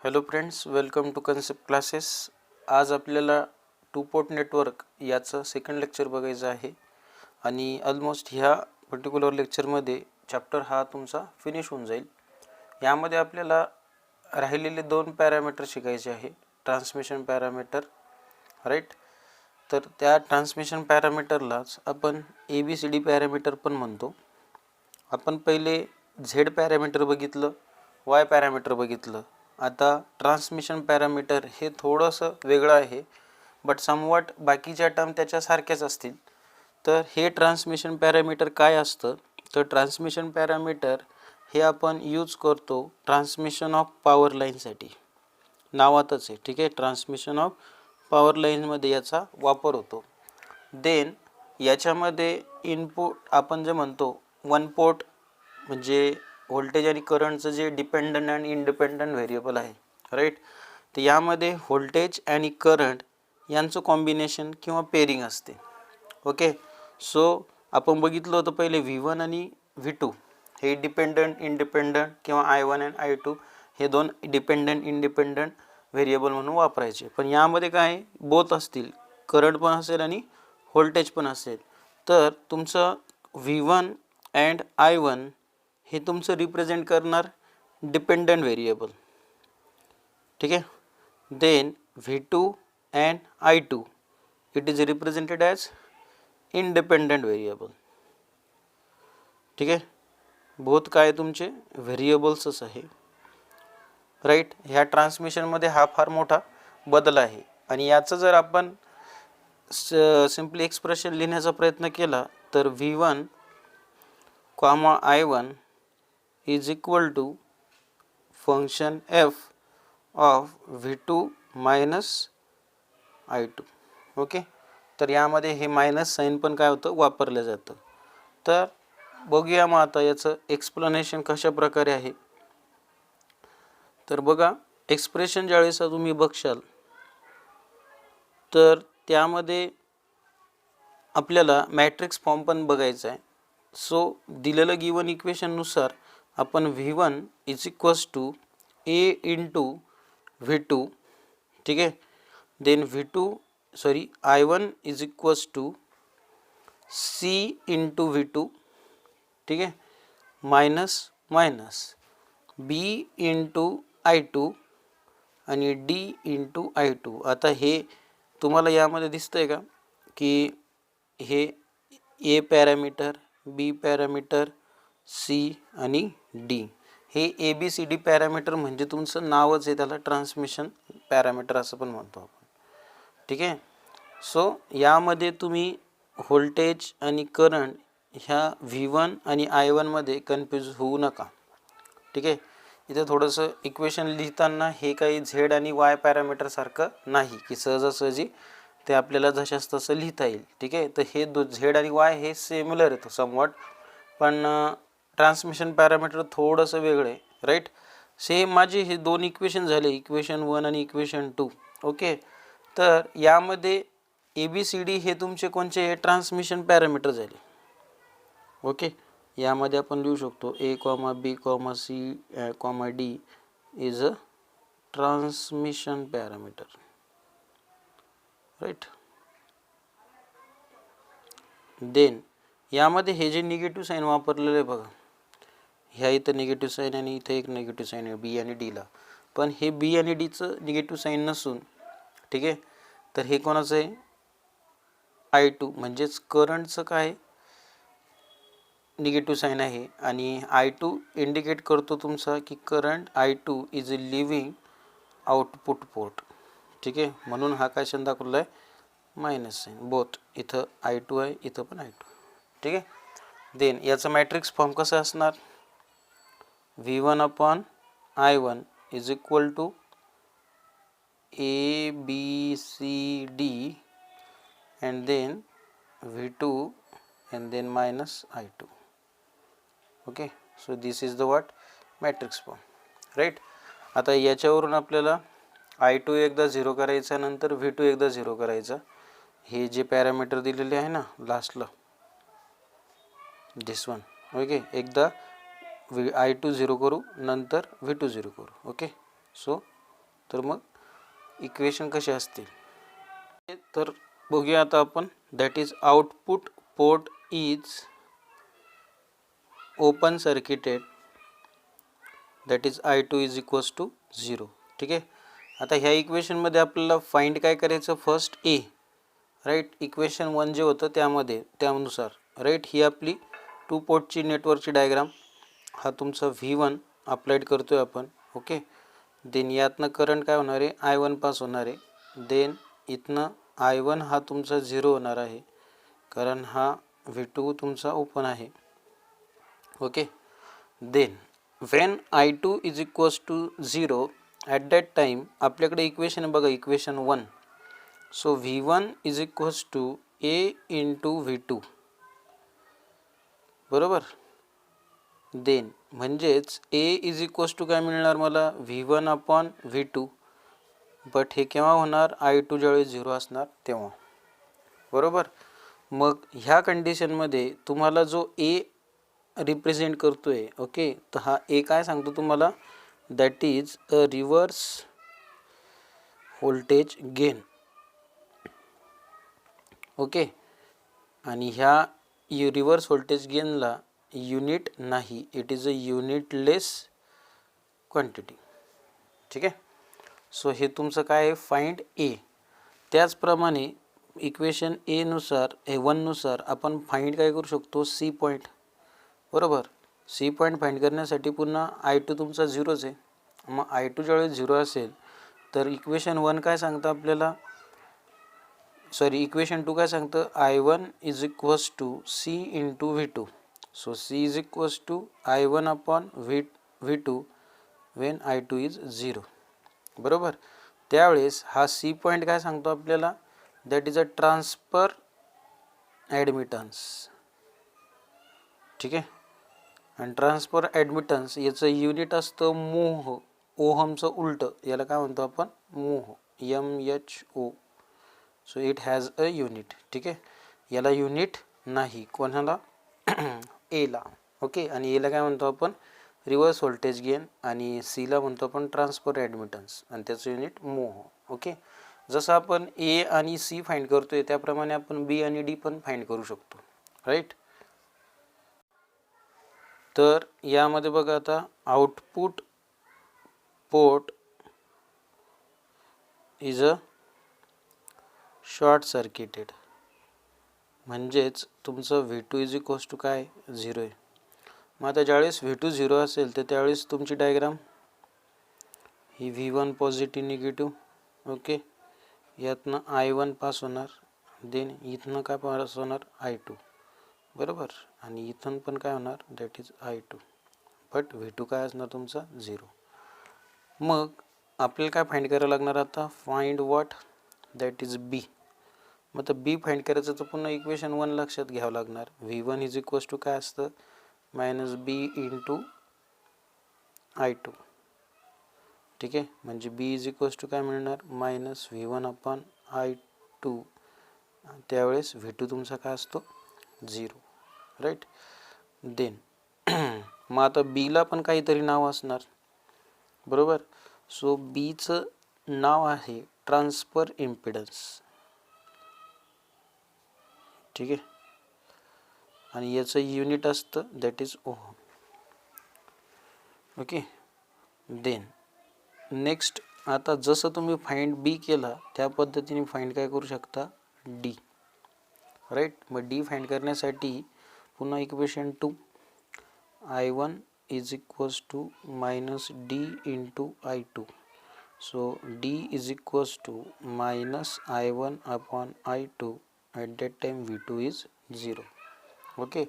Hello friends, welcome to concept classes. आज आपल्याला two port network याचं सेकंड लेक्चर बघायचं आहे आणि ऑलमोस्ट ह्या पर्टिक्युलर लेक्चरमध्ये चॅप्टर हा तुमचा फिनिश होऊन जाईल. यामध्ये आपल्याला राहिलेले दोन पॅरामीटर शिकायचे आहे, ट्रान्समिशन पॅरामीटर, राईट. तर त्या ट्रान्समिशन पॅरामीटरलाच आपण ABCD पॅरामीटर पण म्हणतो. आपण पहिले झेड पॅरामीटर बघितलं, वाय पॅरामीटर बघितलं. आता ट्रान्समिशन पॅरामीटर हे थोडंसं वेगळं आहे, बट समवट बाकीच्या टर्म त्याच्यासारख्याच असतील. तर हे ट्रान्समिशन पॅरामीटर काय असतं, तर ट्रान्समिशन पॅरामीटर हे आपण यूज करतो ट्रान्समिशन ऑफ पॉवर लाईनसाठी. नावातच आहे, ठीक आहे. ट्रान्समिशन ऑफ पॉवर लाईनमध्ये याचा वापर होतो. देन याच्यामध्ये इनपुट आपण जे म्हणतो वन पोर्ट, म्हणजे व्होल्टेज आणि करंटचं जे डिपेंडंट आणि इंडिपेंडंट व्हेरिएबल आहे, राईट. तर यामध्ये व्होल्टेज आणि करंट यांचं कॉम्बिनेशन किंवा पेरिंग असते. ओके, सो आपण बघितलं होतं पहिले V1 आणि V2 हे डिपेंडंट इंडिपेंडंट किंवा I1 आणि I2 हे दोन डिपेंडंट इंडिपेंडंट व्हेरिएबल म्हणून वापरायचे. पण यामध्ये काय बोथ असतील, करंट पण असेल आणि व्होल्टेज पण असेल. तर तुमचं V1 अँड I1 हे तुमचं रिप्रेझेंट करणार डिपेंडंट व्हेरिएबल, ठीक आहे. Then V2 and I2 it is represented as independent variable, ठीक आहे. बोथ काय तुमचे व्हेरिएबल्सच आहे, राईट. ह्या ट्रान्समिशनमध्ये हा फार मोठा बदल आहे. आणि याचं जर आपण सिम्पली एक्सप्रेशन लिहिण्याचा प्रयत्न केला तर V1, I1 is equal to function f of V2 minus I2. Okay, तर यामध्ये हे मायनस साईन पण काय होतं, वापरलं जातं. तर बघूया मग आता याचं एक्सप्लेनेशन कशा प्रकारे आहे. तर बघा, एक्सप्रेशन ज्यावेळेस तुम्ही बघशाल तर त्यामध्ये आपल्याला मॅट्रिक्स फॉर्म पण बघायचा आहे. सो दिलेलं गिवन इक्वेशननुसार आपण V1 is equals to A into V2, ठीक आहे. Then I1 is equals to C into V2, ठीक आहे, minus minus B into I2 आणि D इंटू I2. आता हे तुम्हाला यामध्ये दिसतंय का की हे A parameter, B parameter, C आणि D हे ABCD पॅरामीटर म्हणजे तुमचं नावच आहे त्याला ट्रान्समिशन पॅरामीटर असं पण म्हणतो आपण, ठीक आहे. सो यामध्ये तुम्ही व्होल्टेज आणि करंट ह्या V1 आणि I1 मध्ये कन्फ्यूज होऊ नका, ठीक आहे. इथे थोडंसं इक्वेशन लिहिताना हे काही झेड आणि वाय पॅरामीटर सारखं नाही की सहजासहजी ते आपल्याला जशास तसं लिहिता येईल, ठीक आहे. तर हे झेड आणि वाय हे सिमिलर येतो समवट, पण ट्रान्समिशन पॅरामीटर थोडंसं वेगळं आहे, राईट. सेम माझे हे दोन इक्वेशन झाले, इक्वेशन 1 आणि इक्वेशन 2. ओके, तर यामध्ये ABCD हे तुमचे कोणचे हे ट्रान्समिशन पॅरामीटर झाले. ओके, यामध्ये आपण लिहू शकतो A, B, C, D is a transmission parameter, right. Then यामध्ये हे जे निगेटिव्ह साईन वापरलेलं आहे बघा, ह्या इथं निगेटिव्ह साईन आणि इथं एक निगेटिव्ह साईन आहे B आणि Dला, पण हे B आणि Dचं निगेटिव्ह साईन नसून, ठीक आहे, तर हे कोणाचं आहे I2 म्हणजेच करंटचं काय निगेटिव्ह साईन आहे. आणि I2 इंडिकेट करतो तुमचा की current I2 is living output port, ठीक आहे. म्हणून हा काय चिन्ह दाखवला आहे मायनस साईन, बोथ इथं I2 आहे, इथं पण I2, ठीक आहे. देन याचं मॅट्रिक्स फॉर्म कसं असणार, V1 upon I1 is equal to A B C D and then V2 and then minus I2. Okay, so this is the what matrix form, right. आता याच्यावरून आपल्याला I2 एकदा 0 करायचा, नंतर V2 एकदा 0 करायचा. हे जे पॅरामीटर दिलेले आहे ना लास्टला, दिस वन. ओके, एकदा I2 0 करू, नंतर V2 0 करू. ओके, सो तर मग इक्वेशन कसे असतील तर बघूया आता आपण. That is output port is open circuited, that is I2 is equals to 0. ठीक आहे. आता ह्या इक्वेशनमध्ये आपल्याला फाइंड काय करायचं, फर्स्ट ए, राईट. इक्वेशन 1 जे होतं त्यानुसार, राईट. ही आपली 2 पोर्टची नेटवर्कची डायग्राम. हा तुमचा V1 अप्लाइड करतो आहे आपण. ओके. देन यातनं करंट काय होणार आहे, I1 पास होणार आहे. देन इथनं I1 हा तुमचा 0 होणार आहे, कारण हा V2 तुमचा ओपन आहे. Okay. Then when I2 is equals to 0 at that time आपल्याकडे इक्वेशन बघा, equation 1. So V1 is equals to A into V2, बरोबर. देन म्हणजेच A is equals to काय मिळणार मला, V1 upon V2. बट हे केव्हा होणार, I2 ज्यावेळेस 0 असणार तेव्हा, बरोबर. मग ह्या कंडिशनमध्ये तुम्हाला जो A रिप्रेझेंट करतोय, ओके, तर हा ए काय सांगतो तुम्हाला, that is a reverse voltage gain. Okay. आणि ह्या रिव्हर्स व्होल्टेज गेनला युनिट नाही, इट इज अ युनिटलेस क्वांटिटी. ठीक आहे. सो हे तुमचं काय आहे, फाइंड ए. त्याचप्रमाणे इक्वेशन ए नुसार, 1 नुसार आपण फाइंड काय करू शकतो, सी पॉईंट, बरोबर. सी पॉईंट फाइंड करण्यासाठी पुन्हा I2 तुमचा 0च आहे. मग I2 ज्यावेळेस 0 असेल तर इक्वेशन 1 काय सांगतं आपल्याला, इक्वेशन 2 काय सांगतं, I1 is equals to C into V2. So C is equals to I1 upon V2 when I2 is 0, बरोबर. त्यावेळेस हा सी पॉईंट काय सांगतो आपल्याला, that is a transfer admittance. ठीक आहे. आणि ट्रान्सफर ॲडमिटन्स याचं युनिट असतं मोह, ओहमचं उलटं, याला काय म्हणतो आपण, मोह, MHO. So it has a unit. ठीक आहे. याला युनिट नाही, कोणाला, एला. ओके. आणि एला काय म्हणतो आपण, रिव्हर्स व्होल्टेज गेन, आणि सीला म्हणतो आपण ट्रान्सफर ॲडमिटन्स, आणि त्याचं युनिट मोह. ओके. जसं आपण ए आणि सी फाइंड करतोय त्याप्रमाणे आपण बी आणि डी पण फाइंड करू शकतो, राईट. तर यामध्ये बघा आता, output port is a short circuited, म्हणजेच तुमचं V2 इज इक्वल्स टू काय, 0 आहे. मग आता ज्यावेळेस V2 0 असेल तर त्यावेळेस तुमची डायग्राम ही V1 पॉझिटिव्ह निगेटिव्ह. ओके. यातनं I1 पास होणार, देन इथनं काय पास होणार, I2, बरोबर. आणि इथून पण काय होणार, that is I2. But V2 काय असणार तुमचा, 0. मग आपल्याला काय फाइंड करायला लागणार आता, फाइंड व्हॉट, दॅट इज बी. मग तर बी फाइंड करायचं तर पुन्हा इक्वेशन 1 लक्षात घ्यावं लागणार. V1 इज इक्वल्स टू काय असतं, मायनस बी इंटू I2. ठीक आहे. म्हणजे बी इज इक्वल्स टू काय मिळणार, मायनस V1 अपॉन I2. त्यावेळेस V2 तुमचा काय असतो, 0, राईट. देन मग आता बीला पण काहीतरी नाव असणार, बरोबर. सो बीचं नाव आहे ट्रान्सफर इम्पिडन्स. ठीक आहे. आणि याचं युनिट असतं, that is ohm. Okay. Then next, आता जसं तुम्ही फाइंड बी केला त्या पद्धतीने फाइंड काय करू शकता, डी, राईट. मग डी फाइंड करण्यासाठी पुन्हा equation 2, I1 is equals to minus D into I2. So D is equals to minus I1 upon I2. At that time V2 is 0. Okay.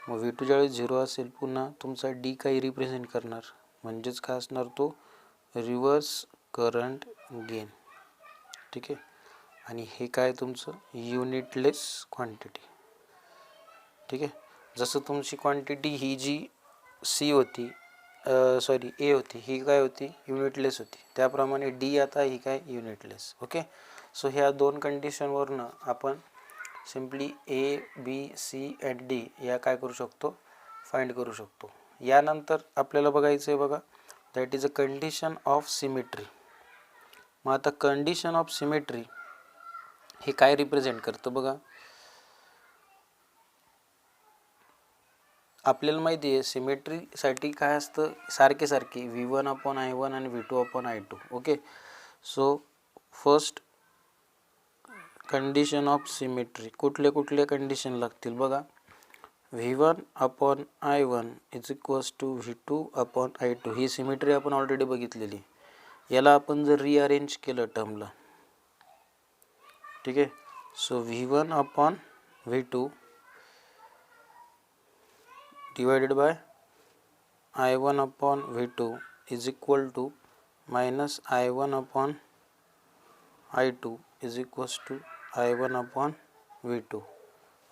मग V2 ज्यावेळेस 0 असेल पुन्हा तुमचा डी काही रिप्रेझेंट करणार, म्हणजेच काय असणार, तो रिव्हर्स करंट गेन. ठीक आहे. आणि हे काय तुमचं युनिटलेस क्वांटिटी. ठीक आहे. जसं तुमची क्वांटिटी ही जी सी होती, ए होती, ही काय होती, युनिटलेस होती, त्याप्रमाणे डी आता ही काय, युनिटलेस. ओके. सो ह्या 2 कंडिशनवरनं आपण simply A, B, C and D या काय करू शकतो, फाइंड करू शकतो. यानंतर आपल्याला बघायचं आहे बघा, that is a condition of symmetry. मग आता कंडिशन ऑफ सिमेट्री हे काय रिप्रेझेंट करतं बघा. आपल्याला माहिती आहे सिमेट्रीसाठी काय असतं, सारखे V1/I1 आणि V2/I2. Okay, so first condition of symmetry कुठले कंडिशन लागतील बघा. V1/I1 is equals to V2/I2. ही सिमेट्री आपण ऑलरेडी बघितलेली. याला आपण जर रिअरेंज केलं टर्मला, ठीक आहे, so V1/V2 divided by I1/V2 is equal to minus I1/I2 is equals to I1/V2.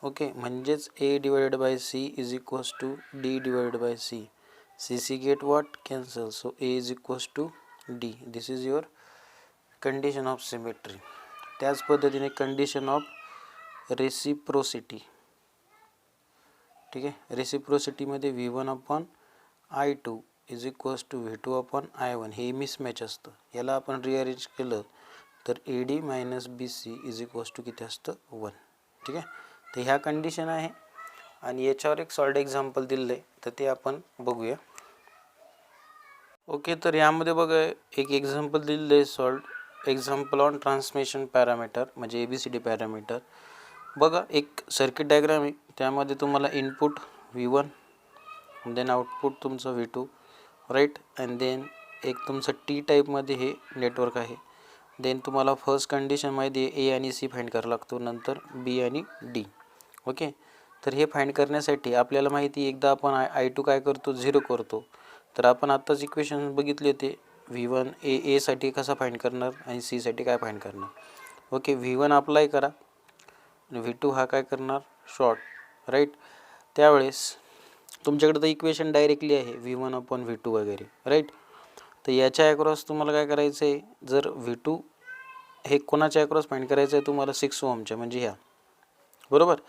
Okay, म्हणजेच A divided by C is equals to D divided by C. C get what? Cancel. So A is equals to D. This is your condition of symmetry. त्याच पद्धतीने condition of reciprocity, ठीक आहे. रेसिप्रोसिटीमध्ये V1/I2 is equals to V2/I1 हे mismatch असतं. याला आपण rearrange केलं तर AD minus BC is equals to किती असतं? 1. ठीक आहे, तर ह्या कंडिशन आहे आणि याच्यावर एक सॉल्ड एक्झाम्पल दिलं आहे, तर ते आपण बघूया. ओके, तर यामध्ये बघा एक एक्झाम्पल दिलेलं आहे solved example on transmission parameter, म्हणजे ABCD पॅरामीटर. बघा एक सर्किट डायग्राम आहे, त्यामध्ये तुम्हाला इनपुट V1 देन आउटपुट तुमचं V2, राईट, अँड देन एक तुमचं T टाईपमध्ये हे नेटवर्क आहे. देन तुम्हाला फर्स्ट कंडिशन माहिती आहे A आणि C फाइंड करावं लागतो, नंतर B आणि D. ओके, तर हे फाइंड करण्यासाठी आपल्याला माहिती आहे, एकदा आपण I2 काय करतो? 0 करतो. तर आपण आत्ताच इक्वेशन बघितले होते, V1 A साठी कसा फाइंड करणार आणि C साठी काय फाइंड करणार. ओके, V1 अप्लाय करा आणि V2 हा काय करणार? Short, right. त्यावेळेस तुमच्याकडे तर इक्वेशन डायरेक्टली आहे V1/V2 वगैरे, राईट. तर याच्या अक्रॉस तुम्हाला काय करायचं आहे, जर V2 हे कोणाच्या अक्रॉस फाइंड करायचं आहे तुम्हाला? 6 ओहमच्या, म्हणजे ह्या, बरोबर.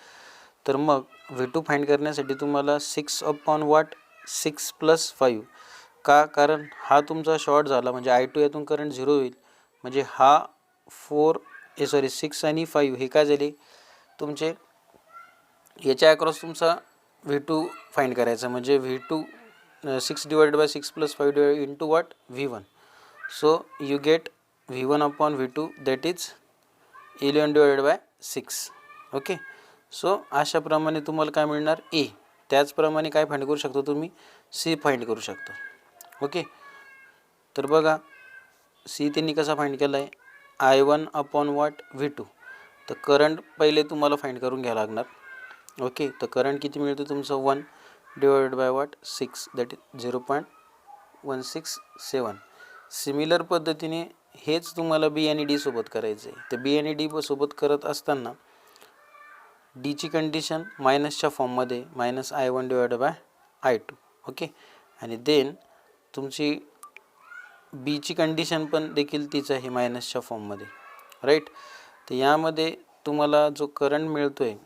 तर मग V2 फाइंड करण्यासाठी तुम्हाला 6 + 5 का? कारण हा तुमचा शॉर्ट झाला, म्हणजे I2 यातून करंट 0 होईल, म्हणजे हा 6 आणि 5 हे काय झाले तुमचे, याच्या अक्रॉस तुमचा V2 फाइंड करायचा, म्हणजे V2 6 divided by 6 + 5 into what? V1. So you get V1/V2 that is 11 divided by 6. Okay, so अशाप्रमाणे तुम्हाला काय मिळणार? A. त्याचप्रमाणे काय फाइंड करू शकतो तुम्ही? C फाइंड करू शकता. ओके, तर बघा C त्यांनी कसा फाइंड केला आहे? I1/V2. तर करंट पहिले तुम्हाला फाइंड करून घ्यावं लागणार. ओके, तर करंट किती मिळतो तुमचं? 1 divided by what? 6, that is 0.167. Similar पद्धतीने हेच तुम्हाला B आणि D सोबत करायचं आहे. तर B आणि D सोबत करत असताना Dची कंडिशन मायनसच्या फॉर्ममध्ये -I1 divided by I2. Okay, आणि देन तुमची Bची कंडिशन पण देखील तीच आहे मायनसच्या फॉर्ममध्ये, राईट. तर यामध्ये तुम्हाला जो करंट मिळतो आहे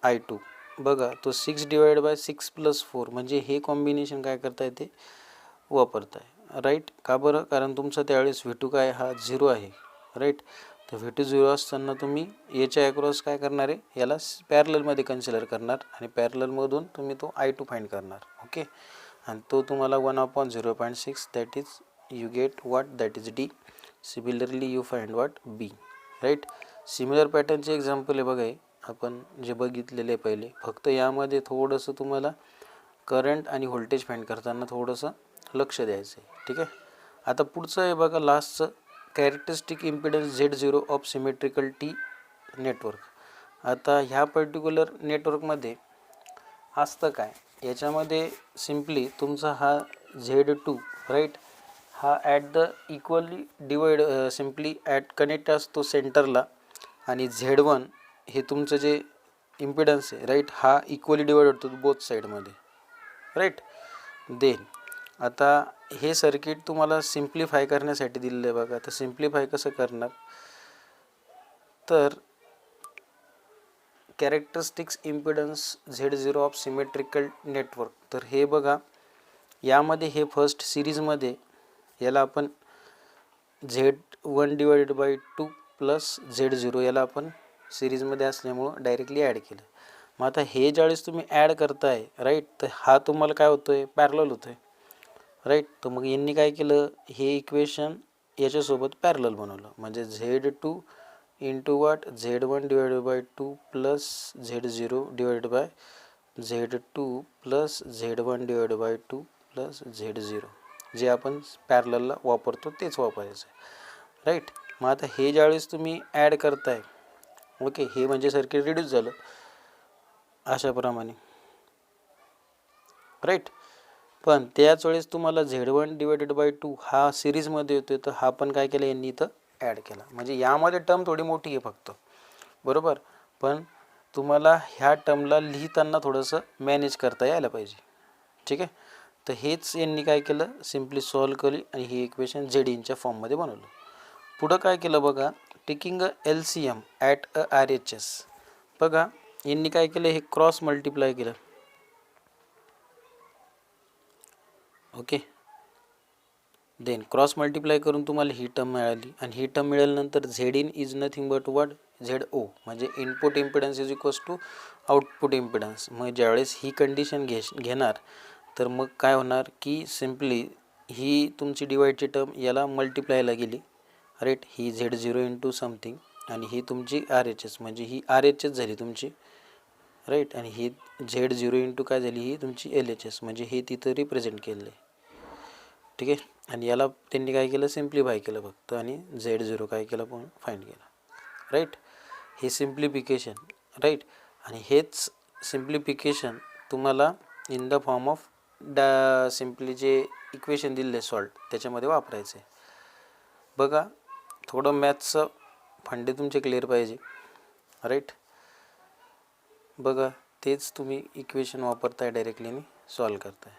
I2, बघा तो 6 divided by 6 + 4, म्हणजे हे कॉम्बिनेशन काय करता येते? वापरताय, राईट. का बरं? कारण तुमचा त्यावेळेस V2 काय हा 0 आहे, राईट. तर V2 0 असताना तुम्ही याच्या अक्रॉस काय करणार आहे? याला पॅरललमध्ये कन्सिडर करणार आणि पॅरललमधून तुम्ही तो I2 फाइंड करणार. ओके, आणि तो तुम्हाला 1/0.6 that is you get what? That is D. Similarly you find what? B, right. Similar पॅटर्नचे एक्झाम्पल आहे बघा, हे आपण जे बघितलेले पहिले, फक्त यामध्ये थोडंसं तुम्हाला करंट आणि व्होल्टेज फाइंड करताना थोडंसं लक्ष द्यायचं आहे. ठीक आहे, आता पुढचं आहे बघा लास्टचं, characteristic impedance Z0 of symmetrical T network. आता ह्या पर्टिक्युलर नेटवर्कमध्ये असतं काय? याच्यामध्ये सिम्पली तुमचा हा Z2, राईट, हा at the equally divide simply at connect असतो सेंटरला, आणि Z1 हे तुमचं जे इम्पिडन्स आहे, राईट, हा इक्वली डिवाइड होतो बोथ साईडमध्ये, राईट. देन आता हे सर्किट तुम्हाला सिम्प्लिफाय करण्यासाठी दिलेलं आहे बघा. तर सिम्प्लिफाय कसं करणार? तर characteristics impedance Z0 of symmetrical network, तर हे बघा यामध्ये हे फर्स्ट सिरीजमध्ये याला आपण Z1/2 प्लस Z0 याला आपण सिरीजमध्ये असल्यामुळं डायरेक्टली ॲड केलं. मग आता हे ज्यावेळेस तुम्ही ॲड करताय राईट, तर हा तुम्हाला काय होतो आहे, पॅरलल होतो आहे राईट. तर मग यांनी काय केलं, हे इक्वेशन याच्यासोबत पॅरलल बनवलं. म्हणजे Z2 इंटू वाट Z1/2 plus Z0/Z2 plus Z1/2 plus Z0, जे आपण पॅरललला वापरतो तेच वापरायचं आहे राईट. मग आता हे ज्यावेळेस तुम्ही ॲड करताय, ओके, हे म्हणजे सर्किट रिड्यूस झालं अशाप्रमाणे राईट. पण त्याच वेळेस तुम्हाला Z1/2 हा सिरीजमध्ये येतो, तर हा पण काय केलं यांनी इथं ॲड केला. म्हणजे यामध्ये टर्म थोडी मोठी आहे फक्त, बरोबर, पण तुम्हाला ह्या टर्मला लिहिताना थोडंसं मॅनेज करता यायला पाहिजे. ठीक आहे. तर हेच यांनी काय केलं, सिम्पली सॉल्व केली आणि ही इक्वेशन ZINच्या फॉर्ममध्ये बनवलं. पुढं काय केलं बघा, taking a LCM at a RHS. बघा यांनी काय केलं, हे क्रॉस मल्टिप्लाय केलं. ओके, देन क्रॉस मल्टिप्लाय करून तुम्हाला ही टर्म मिळाली आणि ही टर्म मिळाल्यानंतर ZIN is nothing but what, ZO, म्हणजे input impedance is equals to output impedance. मग ज्यावेळेस ही कंडिशन घेणार तर मग काय होणार की सिम्पली ही तुमची डिवाइडची टर्म याला मल्टिप्लायला गेली राईट. ही Z0 इंटू समथिंग आणि ही तुमची RHS, म्हणजे ही RHS झाली तुमची राईट. आणि ही Z0 इंटू काय झाली, ही तुमची LHS, म्हणजे हे तिथं रिप्रेझेंट केलं आहे. ठीक आहे. आणि याला त्यांनी काय केलं, सिम्प्लिफाय केलं फक्त आणि Z0 काय केलं पण फाइंड केलं राईट. हे सिम्प्लिफिकेशन राईट. आणि हेच सिम्प्लिफिकेशन तुम्हाला in the form of simply जे इक्वेशन दिले सॉल्ट त्याच्यामध्ये वापरायचं आहे. बघा थोडं मॅथ्सचं फंडे तुमचे क्लिअर पाहिजे राईट. बघा तेच तुम्ही इक्वेशन वापरताय डायरेक्टली आणि सॉल्व करताय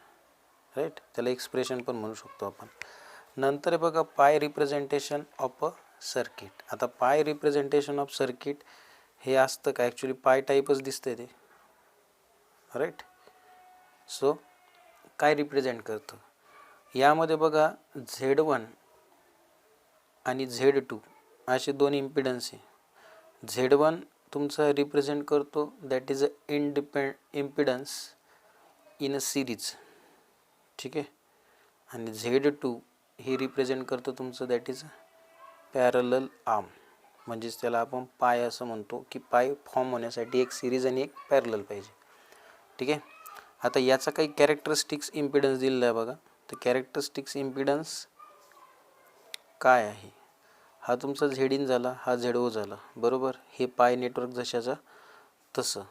राईट. त्याला एक्सप्रेशन पण म्हणू शकतो आपण. नंतर बघा पाय रिप्रेझेंटेशन ऑफ अ सर्किट. आता पाय रिप्रेझेंटेशन ऑफ सर्किट हे असतं का, ॲक्च्युली पाय टाईपच दिसतंय ते राईट. सो काय रिप्रेझेंट करतं यामध्ये बघा, Z1 आणि Z2 असे दोन इम्पिडन्स आहे. Z1 तुमचा रिप्रेझेंट करतो that is a impedance in a series. ठीक आहे. आणि Z2 हे रिप्रेझेंट करतो तुमचं दॅट इज पॅरलल आर्म, म्हणजेच त्याला आपण पाय असं म्हणतो की पाय फॉर्म होण्यासाठी एक सिरीज आणि एक पॅरलल पाहिजे. ठीक आहे. आता याचा काही कॅरेक्टरिस्टिक्स इम्पिडन्स दिलेला आहे बघा. तर कॅरेक्टरिस्टिक्स इम्पिडन्स काय आहे, हा तुमचा ZIN झाला, हा ZO झाला, बरोबर. हे पाय नेटवर्क जशाचं तसं.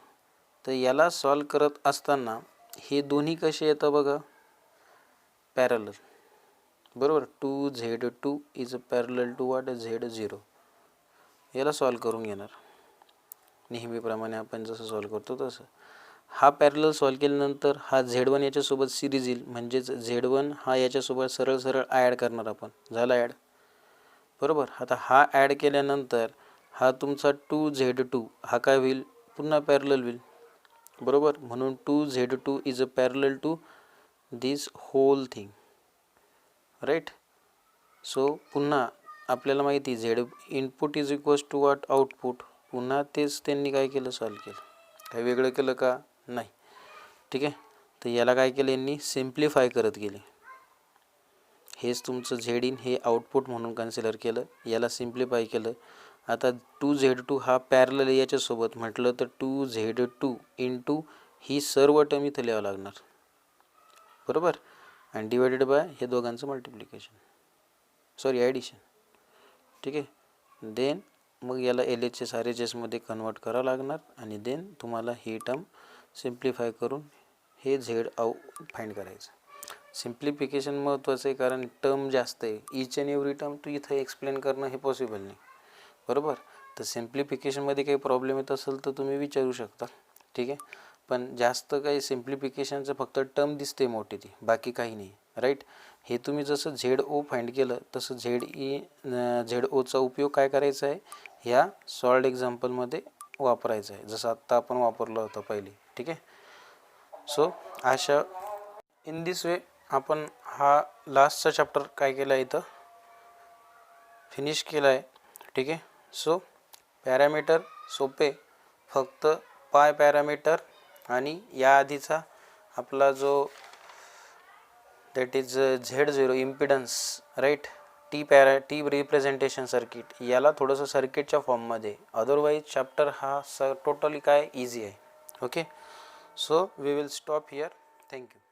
तर याला सॉल्व करत असताना हे दोन्ही कसे येतं बघा, पॅरलल, बरोबर. 2Z2 is a parallel to what, Z0. याला सॉल्व करून घेणार नेहमीप्रमाणे आपण जसं सॉल्व करतो तसं. हा पॅरलल सॉल्व केल्यानंतर हा Z1 याच्यासोबत सिरीज येईल, म्हणजेच Z1 हा याच्यासोबत सरळ सरळ ॲड करणार आपण, झाला ॲड, बरोबर. आता हा ॲड केल्यानंतर हा तुमचा 2Z2 हा काय होईल, पुन्हा पॅरलल होईल, बरोबर. म्हणून 2Z2 is a parallel to this whole thing right. So पुन्हा आपल्याला माहिती Z input is equals to what, output. पुन्हा तेच त्यांनी काय केलं, सॉल्व केलं. काही वेगळं केलं का, नाही. ठीक आहे. तर याला काय केलं यांनी, सिम्प्लिफाय करत गेले. हेच तुमचं ZIN हे आउटपुट म्हणून कन्सिडर केलं, याला सिम्प्लिफाय केलं. आता 2Z2 हा पॅरलल याच्यासोबत म्हटलं तर 2Z2 इंटू ही सर्व टर्म इथं लिहावं लागणार, बरोबर. आणि डिवायडेड बाय हे दोघांचं मल्टिप्लिकेशन, सॉरी ॲडिशन. ठीक आहे. देन मग याला LHS RHSमध्ये कन्वर्ट करावं लागणार आणि देन तुम्हाला ही टर्म सिम्प्लिफाय करून हे ZO फाइंड करायचं. सिम्प्लिफिकेशन महत्त्वाचं आहे कारण टर्म जास्त आहे. ईच अँड एव्हरी टर्म तू इथं एक्सप्लेन करणं हे पॉसिबल नाही, बरोबर. तर सिम्प्लिफिकेशनमध्ये काही प्रॉब्लेम येत असेल तर तुम्ही विचारू शकता. ठीक आहे. पण जास्त काही सिम्प्लिफिकेशनचं फक्त टर्म दिसते मोठी, ती बाकी काही नाही राईट. हे तुम्ही जसं ZO फाइंड केलं तसं ZOचा उपयोग काय करायचा आहे, ह्या सॉल्ड एक्झाम्पलमध्ये वापरायचा आहे, जसं आत्ता आपण वापरलं होतं पहिले. ठीक आहे. सो अशा इन दिस वे आपण हा लास्टचा चॅप्टर काय केला इथं फिनिश केला आहे. ठीक आहे. सो पॅरामीटर सोपे, फक्त पाय पॅरामीटर आणि या आधीचा आपला जो that is Z0 impedance right, T representation circuit, याला थोडंसं सर्किटच्या फॉर्ममध्ये. अदरवाईज चॅप्टर हा टोटली काय इझी आहे. Okay. So we will stop here. Thank you.